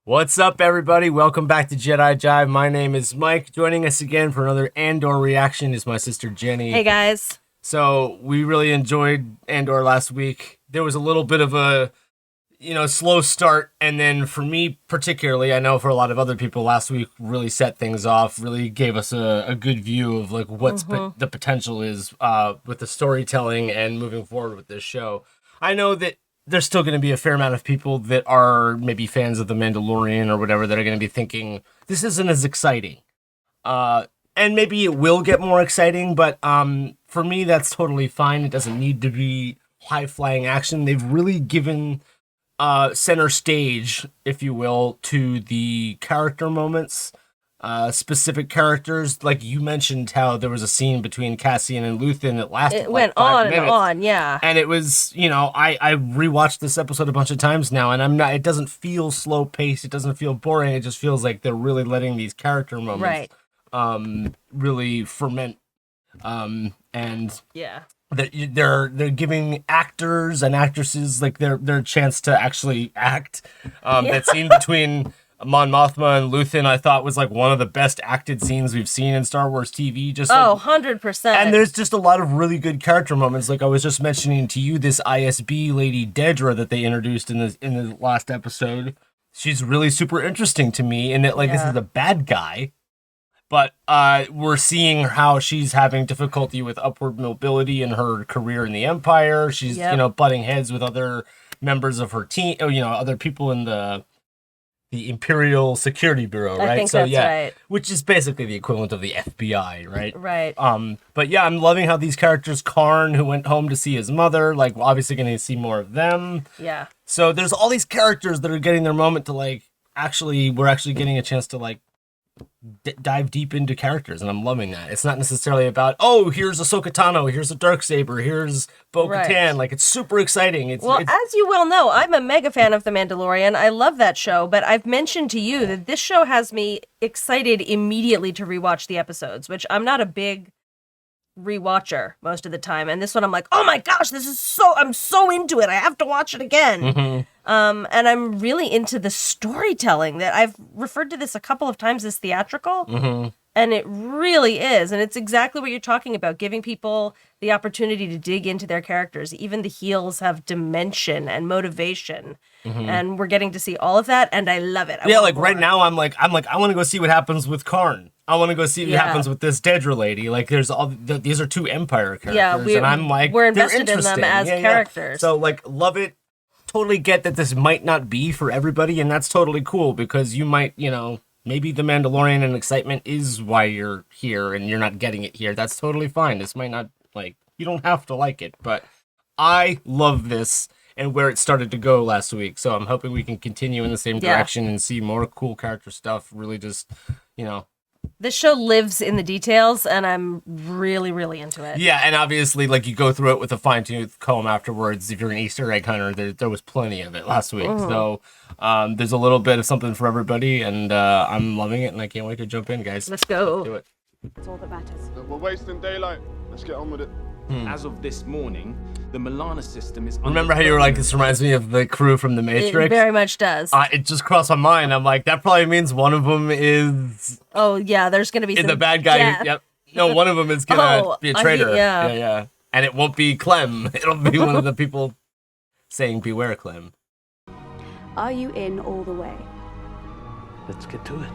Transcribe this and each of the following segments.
What's up, everybody? Welcome back to Jedi Jive. My name is Mike. Joining us again for another Andor reaction is my sister Jenny. Hey, guys. So we really enjoyed Andor last week. There was a little bit of a, slow start. And then for me particularly, I know for a lot of other people, last week really set things off, really gave us a good view of like what's the potential is with the storytelling and moving forward with this show. I know that there's still going to be a fair amount of people that are maybe fans of The Mandalorian or whatever that are going to be thinking, this isn't as exciting. And maybe it will get more exciting, but for me, that's totally fine. It doesn't need to be high-flying action. They've really given center stage, if you will, to the character moments. Specific characters, like you mentioned how there was a scene between Cassian and Luthen that lasted It went on and on, yeah. And it was, I rewatched this episode a bunch of times now, and it doesn't feel slow paced, it doesn't feel boring, it just feels like they're really letting these character moments really ferment. And yeah. They're giving actors and actresses like their chance to actually act. That scene between Mon Mothma and Luthen, I thought was like one of the best acted scenes we've seen in Star Wars TV. 100%. And there's just a lot of really good character moments. Like I was just mentioning to you, this ISB lady Dedra that they introduced in the last episode. She's really super interesting to me in that this is a bad guy, but we're seeing how she's having difficulty with upward mobility in her career in the Empire. She's butting heads with other members of her team. Other people in the Imperial Security Bureau, right? I think that's right. Which is basically the equivalent of the FBI, right? Right. But yeah, I'm loving how these characters, Karn, who went home to see his mother, we're obviously going to see more of them. Yeah. So there's all these characters that are getting their moment to we're actually getting a chance to dive deep into characters, and I'm loving that. It's not necessarily about, here's Ahsoka Tano, here's a Darksaber, here's Bo-Katan. It's super exciting. It's as you well know, I'm a mega fan of The Mandalorian. I love that show, but I've mentioned to you that this show has me excited immediately to rewatch the episodes, which I'm not a big rewatcher most of the time. And this one I'm like, oh my gosh, I'm so into it. I have to watch it again. Mm-hmm. And I'm really into the storytelling that I've referred to this a couple of times as theatrical. Mm-hmm. And it really is. And it's exactly what you're talking about, giving people the opportunity to dig into their characters. Even the heels have dimension and motivation. Mm-hmm. And we're getting to see all of that, and I love it. Right now I'm like, I want to go see what happens with Karn. I want to go see what happens with this Dedra lady. There's these are two Empire characters, and I'm like, we're invested in them as characters. So love it. Totally get that this might not be for everybody, and that's totally cool because you might, maybe The Mandalorian and excitement is why you're here and you're not getting it here. That's totally fine. This might not, you don't have to like it, but I love this and where it started to go last week. So I'm hoping we can continue in the same direction and see more cool character stuff. Really just, This show lives in the details, and I'm really, really into it. Yeah, and obviously, you go through it with a fine-tooth comb afterwards. If you're an Easter egg hunter, there was plenty of it last week. Mm-hmm. So there's a little bit of something for everybody, and I'm loving it, and I can't wait to jump in, guys. Let's go. Do it. That's all that matters. We're wasting daylight. Let's get on with it. As of this morning, the Milana system is... Remember how you were like, this reminds me of the crew from The Matrix? It very much does. It just crossed my mind. I'm like, that probably means one of them is... Oh, yeah, there's going to be some... the bad guy. Yep. No, one of them is going to be a traitor. Yeah. And it won't be Clem. It'll be one of the people saying, beware, Clem. Are you in all the way? Let's get to it.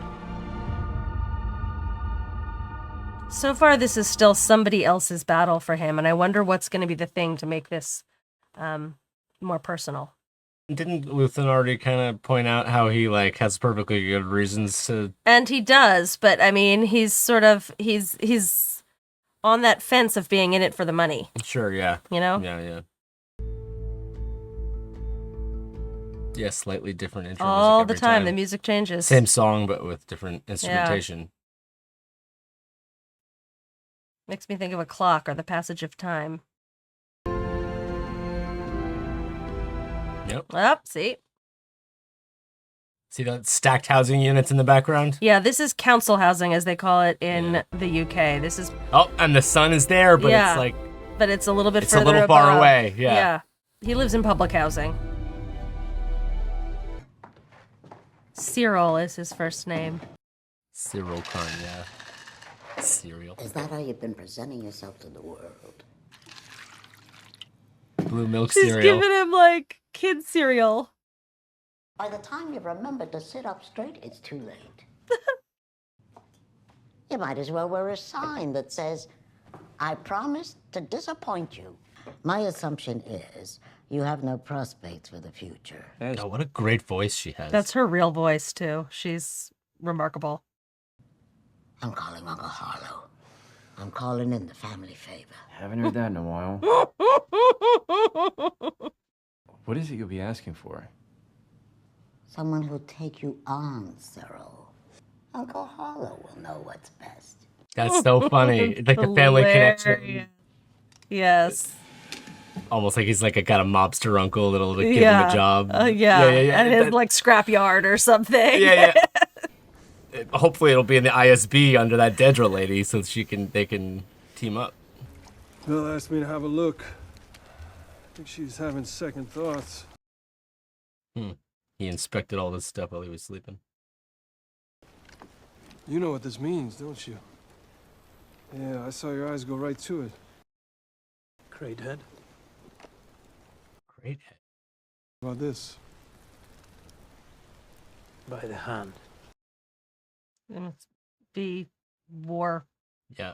So far, this is still somebody else's battle for him, and I wonder what's going to be the thing to make this more personal. Didn't Luthen already kind of point out how he has perfectly good reasons to? And he does, but I mean, he's sort of he's on that fence of being in it for the money. Sure, yeah. Yeah. Yeah, slightly different intro all music the time. The music changes. Same song, but with different instrumentation. Yeah. Makes me think of a clock or the passage of time. Yep. See? See the stacked housing units in the background? Yeah, this is council housing, as they call it in the UK. This is... Oh, and the sun is there, but it's But it's a little bit further above. It's a little far away, yeah. He lives in public housing. Cyril is his first name. Cyril Khan, yeah. Cereal. Is that how you've been presenting yourself to the world? Blue milk She's cereal. giving him, like, kid cereal. By the time you've remembered to sit up straight, it's too late. You might as well wear a sign that says, I promise to disappoint you. My assumption is you have no prospects for the future. Oh, what a great voice she has. That's her real voice, too. She's remarkable. I'm calling Uncle Harlow. I'm calling in the family favor. Haven't heard that in a while. What is it you'll be asking for? Someone who'll take you on, Cyril. Uncle Harlow will know what's best. That's so funny. It's like the family connection. Hilarious. Yes. Almost like he's like got a mobster uncle that'll like, give him a job. Yeah. And it's like scrapyard or something. Yeah. Hopefully it'll be in the ISB under that Dedra lady so they can team up. Bill asked me to have a look. I think she's having second thoughts. He inspected all this stuff while he was sleeping. You know what this means, don't you? Yeah, I saw your eyes go right to it. Great head. Great head. How about this? By the hand. It must be war Yeah.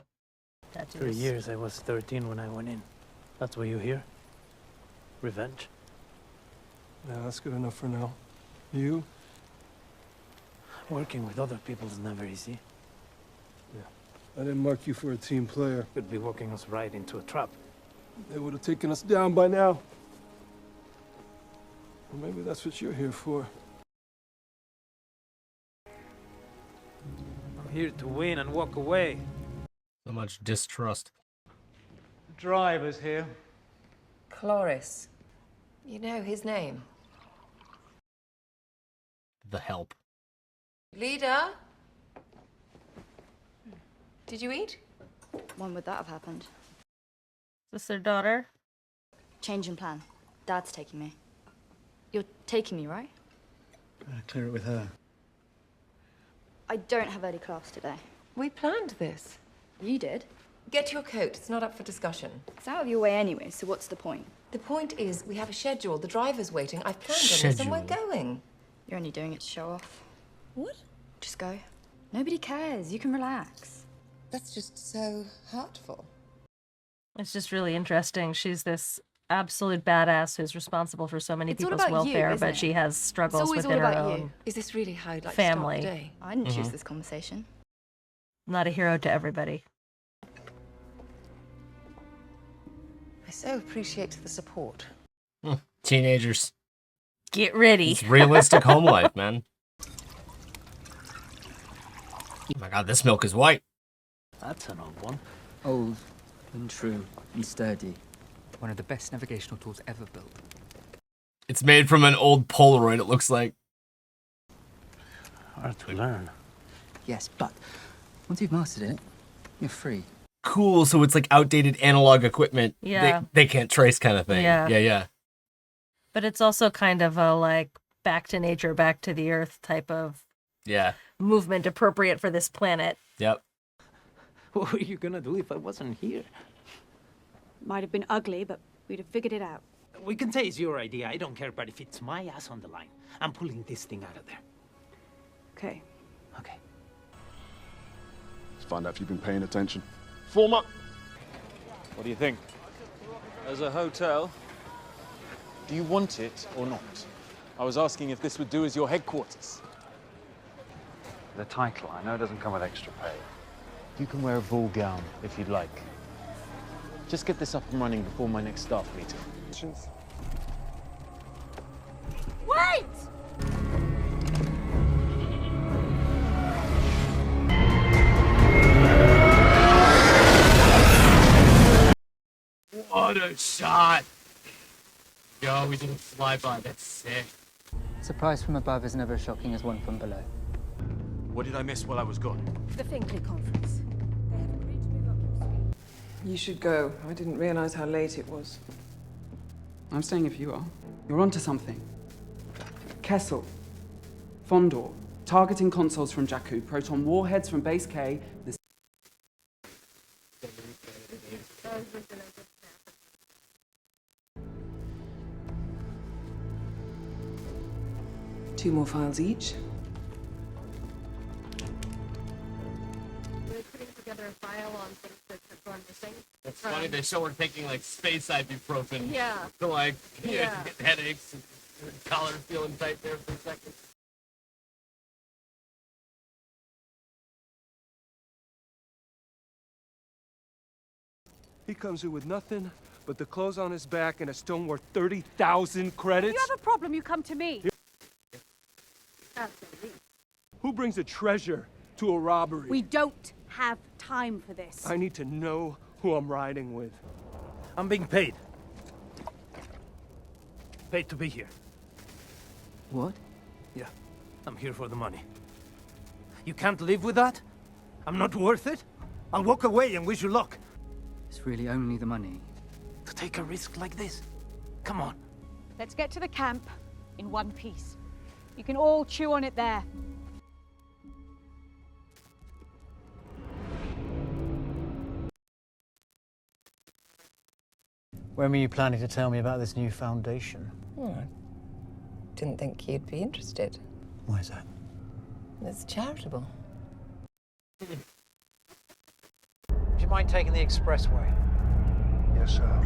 tattoos. 3 years, I was 13 when I went in. That's why you're here? Revenge? Yeah, that's good enough for now. You? Working with other people is never easy. I didn't mark you for a team player. Could be walking us right into a trap. They would have taken us down by now. Well, maybe that's what you're here for. I'm here to win and walk away. So much distrust. Driver's here. Cloris. You know his name. The help. Leader? Did you eat? When would that have happened? Is this their daughter? Change in plan. Dad's taking me. You're taking me, right? Clear it with her. I don't have early class today. We planned this. You did. Get your coat. It's not up for discussion. It's out of your way anyway, so what's the point? The point is, we have a schedule. The driver's waiting. I've planned on this and we're Schedule. going. You're only doing it to show off. What? Just go. Nobody cares. You can relax. That's just so hurtful. It's just really interesting. She's this absolute badass who's responsible for so many It's all people's about you, welfare, isn't but it? she has It's struggles always all within her about own. you. Is this really how you'd like Family. to start the day? I didn't choose this conversation. Not a hero to everybody. I so appreciate the support. Teenagers. Get ready. It's realistic home life, man. Oh my god, this milk is white. That's an old one. Old and true and sturdy. One of the best navigational tools ever built. It's made from an old Polaroid, it looks like. Hard to learn. Yes, but once you've mastered it, you're free. Cool, so it's like outdated analog equipment. Yeah. They can't trace kind of thing. Yeah. Yeah. But it's also kind of a like back to nature, back to the earth type of Yeah. movement appropriate for this planet. Yep. What were you gonna do if I wasn't here? Might have been ugly, but we'd have figured it out. We can say it's your idea. I don't care, but if it's my ass on the line, I'm pulling this thing out of there. Okay. Okay. Let's find out if you've been paying attention. Form up. What do you think? As a hotel, do you want it or not? I was asking if this would do as your headquarters. The title, I know it doesn't come with extra pay. You can wear a ball gown if you'd like. Just get this up and running before my next staff meeting. Wait! What a shot! Yo, we did a flyby. That's sick. Surprise from above is never as shocking as one from below. What did I miss while I was gone? The Finkley conference. They have agreed to move up your suite. You should go. I didn't realize how late it was. I'm staying if you are. You're onto something. Kessel. Fondor. Targeting consoles from Jakku. Proton warheads from Base K. The 2 more files each. It's funny they show her taking like space ibuprofen. Yeah. To like Yeah. to get headaches and collar feeling tight there for a second. He comes here with nothing but the clothes on his back and a stone worth 30,000 credits. If you have a problem, you come to me. Who brings a treasure to a robbery? We don't have time for this. I need to know who I'm riding with. I'm being paid. Paid to be here. What? Yeah, I'm here for the money. You can't live with that? I'm not worth it? I'll walk away and wish you luck. It's really only the money. To take a risk like this? Come on. Let's get to the camp in one piece. You can all chew on it there. When were you planning to tell me about this new foundation? Oh, I didn't think you'd be interested. Why is that? It's charitable. Do you mind taking the expressway? Yes, sir.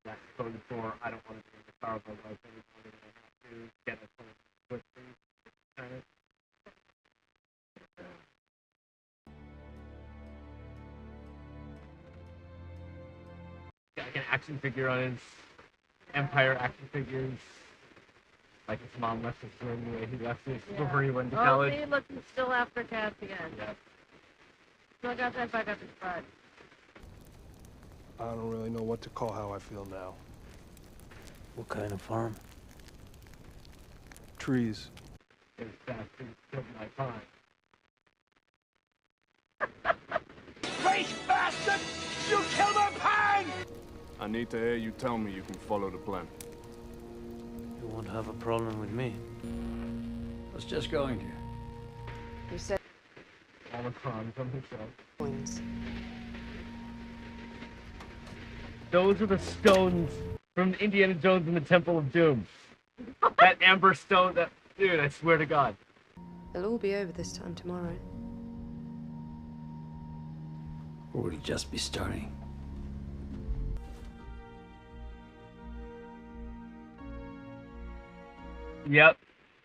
That's code for I don't want to be in the car, but I think I have to get a quick thing. Got like an action figure on his Empire action figures. Like his mom left us the way he left us before he went to college. See, look, he's still after Cassian. Yeah. Still got that back up his butt. I don't really know what to call how I feel now. What kind of farm? Trees. His bastard killed my pine. Face bastard! You killed my pine! I need to hear you tell me you can follow the plan. You won't have a problem with me. I was just going to. You said All the crimes on himself. coins. Those are the stones from Indiana Jones and the Temple of Doom. That amber stone, that dude, I swear to God. It'll all be over this time tomorrow. Or would it just be starting? Yep.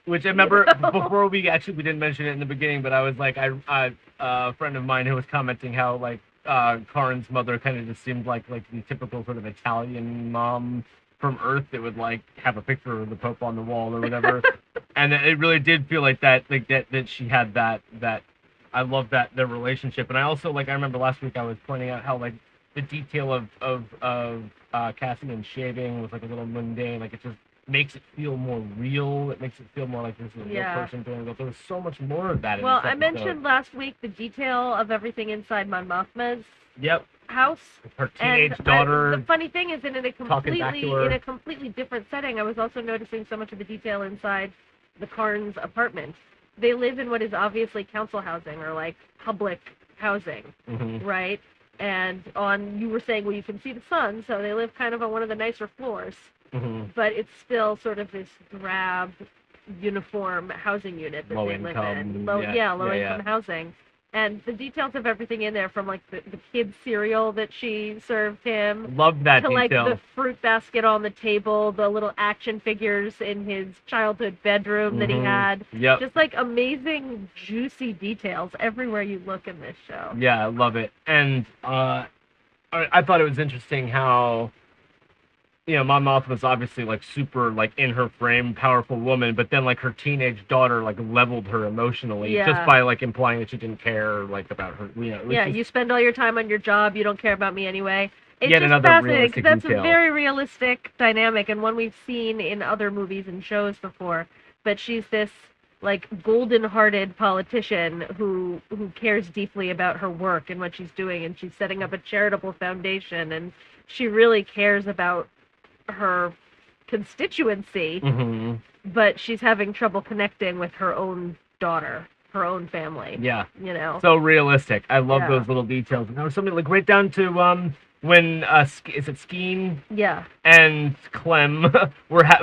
Which I remember before we didn't mention it in the beginning, but I was like, a friend of mine who was commenting how like Karin's mother kind of just seemed like the typical sort of Italian mom from Earth that would like have a picture of the Pope on the wall or whatever, and it really did feel like that, that she had that. I love that their relationship, and I also I remember last week I was pointing out how like the detail of Cassian shaving was like a little mundane, like it just makes it feel more real. It makes it feel more like this is a real person doing it. There was so much more of that. Well, in this I mentioned last week the detail of everything inside Mon Mothma's house. Her teenage daughter. The funny thing is, in a her. completely different setting, I was also noticing so much of the detail inside the Karn's apartment. They live in what is obviously council housing or like public housing, right? And you were saying, well, you can see the sun, so they live kind of on one of the nicer floors. But it's still sort of this drab, uniform housing unit that they live in. Low income housing. And the details of everything in there, from like the kid's cereal that she served him, love that to detail. like the fruit basket on the table, the little action figures in his childhood bedroom that he had. Yep. Just like amazing, juicy details everywhere you look in this show. Yeah, I love it. And I thought it was interesting how, Mon Mothma was obviously like super like in her frame, powerful woman, but then like her teenage daughter like leveled her emotionally just by like implying that she didn't care like about her. You spend all your time on your job. You don't care about me anyway. It's Yet just another fascinating realistic because that's detail. a very realistic dynamic and one we've seen in other movies and shows before. But she's this like golden-hearted politician who cares deeply about her work and what she's doing, and she's setting up a charitable foundation, and she really cares about her constituency, Mm-hmm. but she's having trouble connecting with her own daughter, her own family. Yeah. You know? So realistic. I love Yeah. those little details. And there was something like right down to when is it Skeen Yeah. and Clem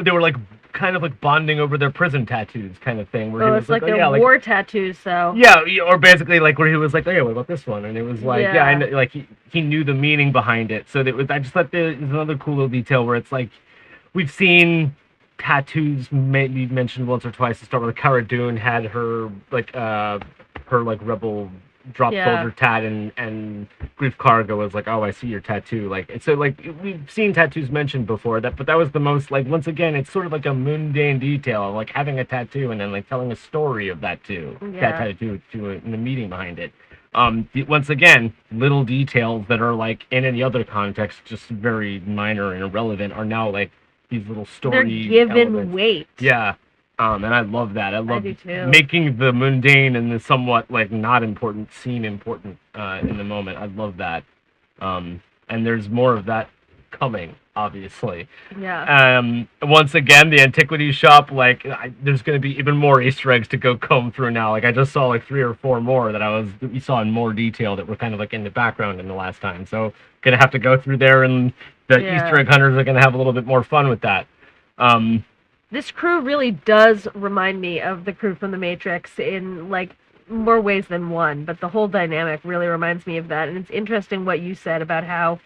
they were like kind of like bonding over their prison tattoos kind of thing. Where he Oh, was it's like oh, their yeah, war tattoos, so. Yeah, or basically like where he was like, oh yeah, what about this one? And it was like, yeah, I Yeah. know, like he knew the meaning behind it. So that was, I just thought there's another cool little detail where it's like we've seen tattoos maybe mentioned once or twice to start with. Cara Dune had her rebel drop soldier tat, and Grief Karga was like, oh, I see your tattoo. Like, so like we've seen tattoos mentioned before that, but that was the most like, once again, it's sort of like a mundane detail, like having a tattoo and then like telling a story of that too, that tattoo and the meaning behind it. Once again, little details that are like in any other context just very minor and irrelevant are now like these little story They're given elements. weight. Yeah. And I love that. I love do too. making the mundane and the somewhat like not important seem important in the moment. I love that. And there's more of that coming, obviously. Yeah. Once again, the antiquities shop, like there's going to be even more Easter eggs to go comb through now. Like I just saw like 3 or 4 more that we saw in more detail that were kind of like in the background in the last time. So gonna have to go through there, and the Easter egg hunters are gonna have a little bit more fun with that. This crew really does remind me of the crew from The Matrix in, like, more ways than one, but the whole dynamic really reminds me of that. And it's interesting what you said about how,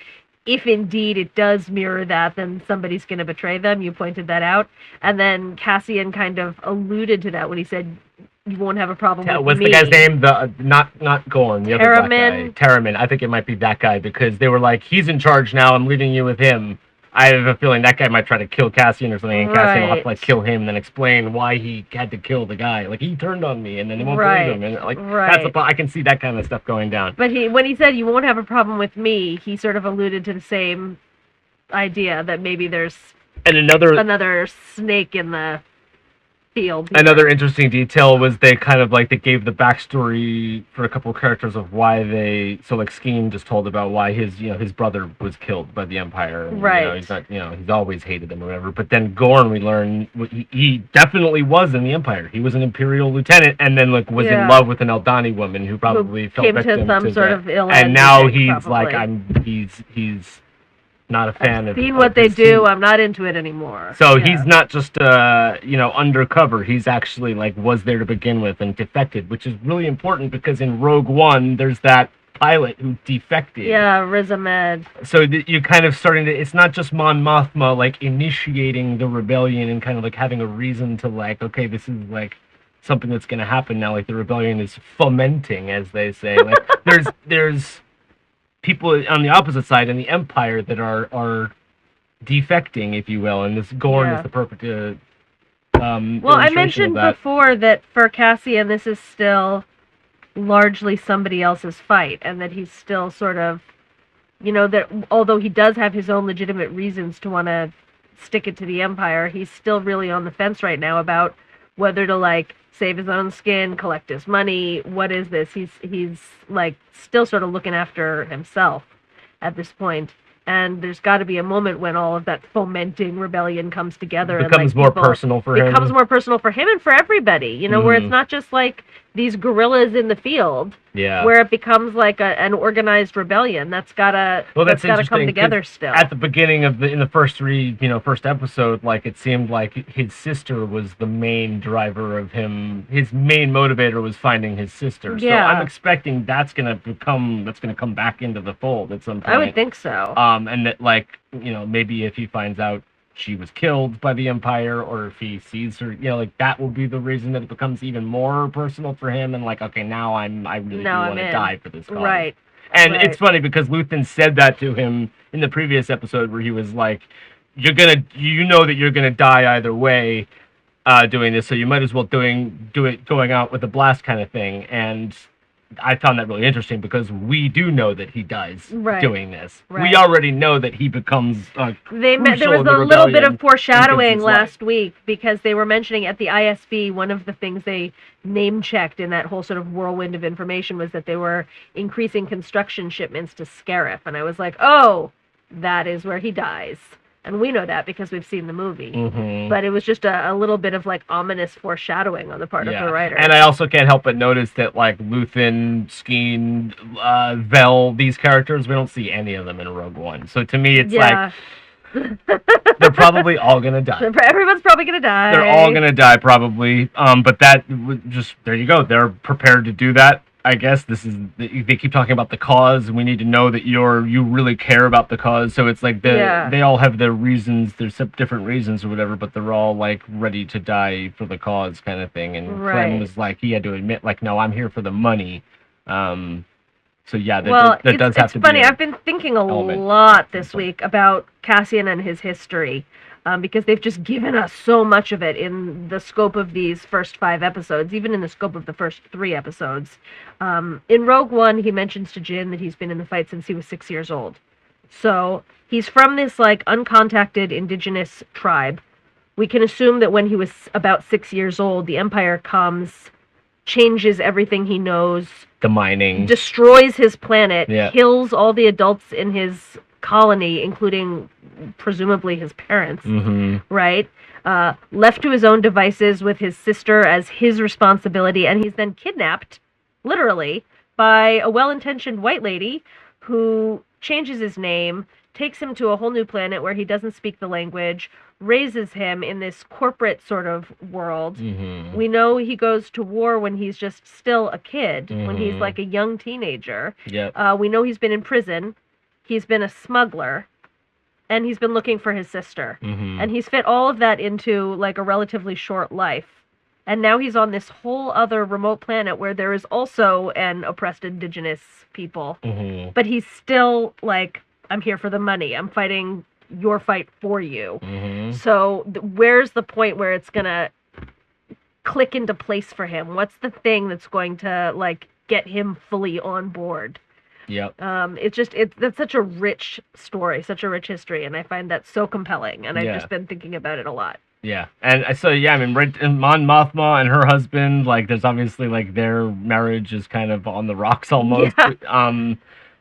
if indeed it does mirror that, then somebody's going to betray them. You pointed that out. And then Cassian kind of alluded to that when he said, you won't have a problem with What's me. the guy's name? Not Gorn, the other black guy. Terramin. Terramin. I think it might be that guy because they were like, he's in charge now. I'm leaving you with him. I have a feeling that guy might try to kill Cassian or something, and Cassian will have to like kill him and then explain why he had to kill the guy. Like he turned on me, and then they won't believe him, and like that's I can see that kind of stuff going down. But when he said you won't have a problem with me, he sort of alluded to the same idea that maybe there's another snake in the field. Another interesting detail was they kind of like they gave the backstory for a couple of characters of why like Skeen just told about why his brother was killed by the Empire. And, right. He's not he's always hated them or whatever. But then Gorn, we learn he definitely was in the Empire. He was an Imperial lieutenant, and then like was in love with an Eldani woman who probably fell victim to some sort of ill and now he's probably. like he's not a fan of seen what they do. I'm not into it anymore. So he's not just undercover. He's actually like was there to begin with and defected, which is really important because in Rogue One there's that pilot who defected. Yeah, Riz Ahmed. So you're kind of starting to. It's not just Mon Mothma like initiating the rebellion and kind of like having a reason to like, okay, this is like something that's going to happen now. Like the rebellion is fomenting, as they say. Like there's people on the opposite side in the Empire that are defecting, if you will, and this Gorn is the perfect well, I mentioned before that for Cassian this is still largely somebody else's fight, and that he's still sort of, that although he does have his own legitimate reasons to want to stick it to the Empire, he's still really on the fence right now about whether to like save his own skin, collect his money. What is this? He's like still sort of looking after himself at this point. And there's got to be a moment when all of that fomenting rebellion comes together. It becomes more personal for him. It becomes more personal for him and for everybody, where it's not just like these guerrillas in the field. Yeah. Where it becomes like an organized rebellion. That's gotta come together still. At the beginning of in the first first episode, like it seemed like his sister was the main driver of him. His main motivator was finding his sister. Yeah. So I'm expecting that's gonna come back into the fold at some point. I would think so. And that maybe if he finds out she was killed by the Empire, or if he sees her, that will be the reason that it becomes even more personal for him, and like, okay, now I really do want to die for this cause. Right. And it's funny because Luthen said that to him in the previous episode where he was like, you know that you're gonna die either way doing this, so you might as well do it going out with a blast kind of thing. And I found that really interesting because we do know that he dies doing this. Right. We already know that he becomes there was a little bit of foreshadowing last week because they were mentioning at the ISB, one of the things they name-checked in that whole sort of whirlwind of information was that they were increasing construction shipments to Scarif. And I was like, oh, that is where he dies. And we know that because we've seen the movie. Mhm. But it was just a little bit of like ominous foreshadowing on the part of the writer. And I also can't help but notice that like Luthen, Skeen, Vel, these characters, we don't see any of them in Rogue One. So to me, it's like they're probably all gonna die. Everyone's probably gonna die. They're all gonna die probably. But that just there you go. They're prepared to do that. I guess they keep talking about the cause, and we need to know that you really care about the cause. So it's like they all have their reasons. There's different reasons or whatever, but they're all like ready to die for the cause kind of thing. And Clem was like, he had to admit, like, no, I'm here for the money. So yeah, that does have to be. It's funny. I've been thinking a lot this week about Cassian and his history, because they've just given us so much of it in the scope of these first 5 episodes, even in the scope of the first 3 episodes. In Rogue One, he mentions to Jyn that he's been in the fight since he was 6 years old. So he's from this like uncontacted indigenous tribe. We can assume that when he was about 6 years old, the Empire comes, changes everything he knows. The mining. Destroys his planet, kills all the adults in his colony, including presumably his parents, right? Left to his own devices with his sister as his responsibility, and he's then kidnapped, literally, by a well-intentioned white lady who changes his name, takes him to a whole new planet where he doesn't speak the language, raises him in this corporate sort of world. We know he goes to war when he's just still a kid, when he's like a young teenager. We know he's been in prison, he's been a smuggler, and he's been looking for his sister. And he's fit all of that into like a relatively short life. And now he's on this whole other remote planet where there is also an oppressed indigenous people. But he's still like, I'm here for the money. I'm fighting your fight for you. So where's the point where it's gonna click into place for him? What's the thing that's going to like get him fully on board? That's such a rich story, such a rich history, and I find that so compelling, and I've just been thinking about it a lot. And so I mean, Mon Mothma and her husband, like, there's obviously like their marriage is kind of on the rocks almost.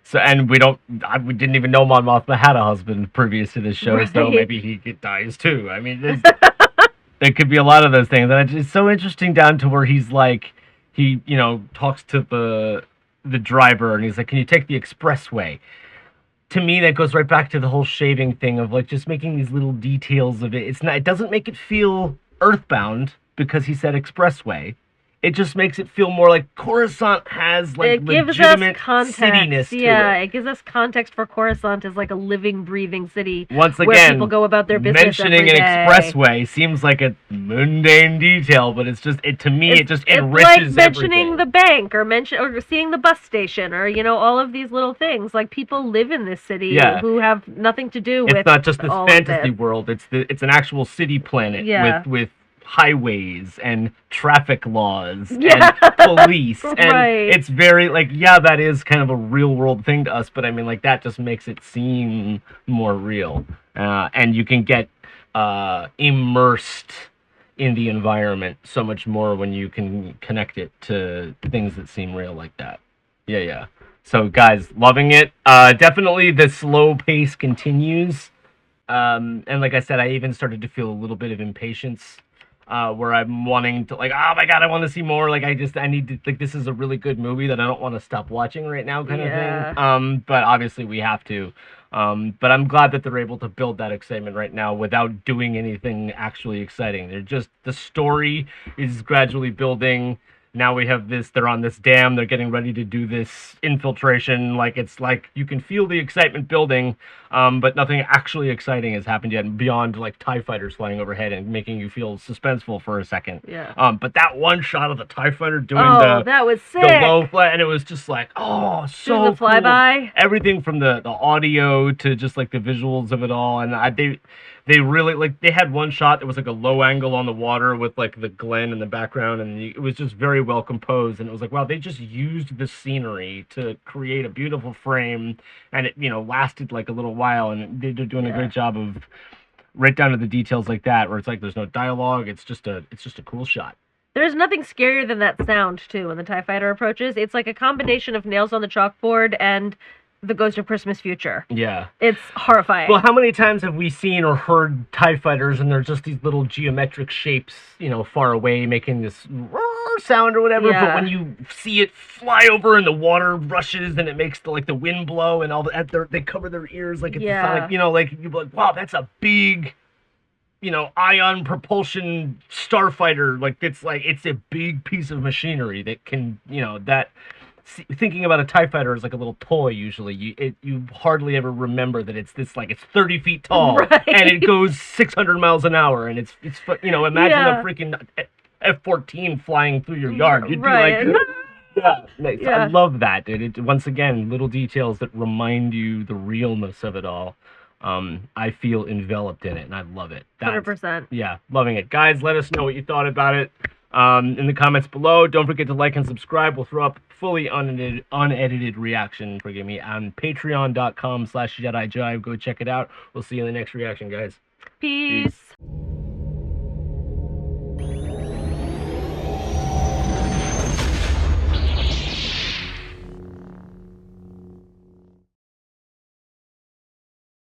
So, and we didn't even know Mon Mothma had a husband previous to this show, so maybe he dies too. I mean, there could be a lot of those things, and it's so interesting down to where he's like, he talks to the driver, and he's like, "Can you take the expressway?" To me, that goes right back to the whole shaving thing of like just making these little details of it. It doesn't make it feel earthbound because he said expressway. It just makes it feel more like Coruscant has like legitimate cityness to it. It gives us context for Coruscant as like a living, breathing city. Once again, where people go about their business mentioning every an day. expressway seems like a mundane detail, but it's just it just it's enriches like mentioning everything. the bank or seeing the bus station or all of these little things. Like people live in this city who have nothing to do with. It's not just this all fantasy of this. world. It's an actual city planet with highways and traffic laws and police, and it's very like that is kind of a real world thing to us, but I mean like that just makes it seem more real, and you can get immersed in the environment so much more when you can connect it to things that seem real like that. So guys, loving it. Definitely the slow pace continues, and like I said, I even started to feel a little bit of impatience, where I'm wanting to like, oh my god, I want to see more. Like I need to, like, this is a really good movie that I don't want to stop watching right now kind of thing. But obviously we have to. But I'm glad that they're able to build that excitement right now without doing anything actually exciting. The story is gradually building. Now we have this, they're on this dam, they're getting ready to do this infiltration, like it's like you can feel the excitement building, but nothing actually exciting has happened yet beyond like TIE fighters flying overhead and making you feel suspenseful for a second. But that one shot of the TIE fighter doing that was sick. The low fly, and it was just like, oh, so doing the flyby. Cool. Everything from the audio to just like the visuals of it all, and they really, like, they had one shot that was like a low angle on the water with like the Glen in the background, and it was just very well composed, and it was like, wow, they just used the scenery to create a beautiful frame, and it lasted like a little while, and they're doing a great job of right down to the details like that, where it's like there's no dialogue, it's just a cool shot. There's nothing scarier than that sound too when the TIE fighter approaches. It's like a combination of nails on the chalkboard and the Ghost of Christmas Future. Yeah. It's horrifying. Well, how many times have we seen or heard TIE fighters and they're just these little geometric shapes, far away, making this sound or whatever, Yeah. but when you see it fly over and the water rushes and it makes the wind blow and all that, they cover their ears like it's Yeah. you'd be like, wow, that's a big, ion propulsion starfighter. It's a big piece of machinery that can, thinking about a TIE fighter as like a little toy usually, you hardly ever remember that it's 30 feet tall Right. and it goes 600 miles an hour and it's imagine Yeah. a freaking F-14 flying through your yard. You'd Right. be like, yeah. Yeah. I love that, dude. Once again, little details that remind you the realness of it all. I feel enveloped in it and I love it. 100%. Yeah, loving it. Guys, let us know what you thought about it in the comments below. Don't forget to like and subscribe. We'll throw up fully unedited reaction, forgive me, on patreon.com/JediJive. Go check it out. We'll see you in the next reaction, guys. Peace.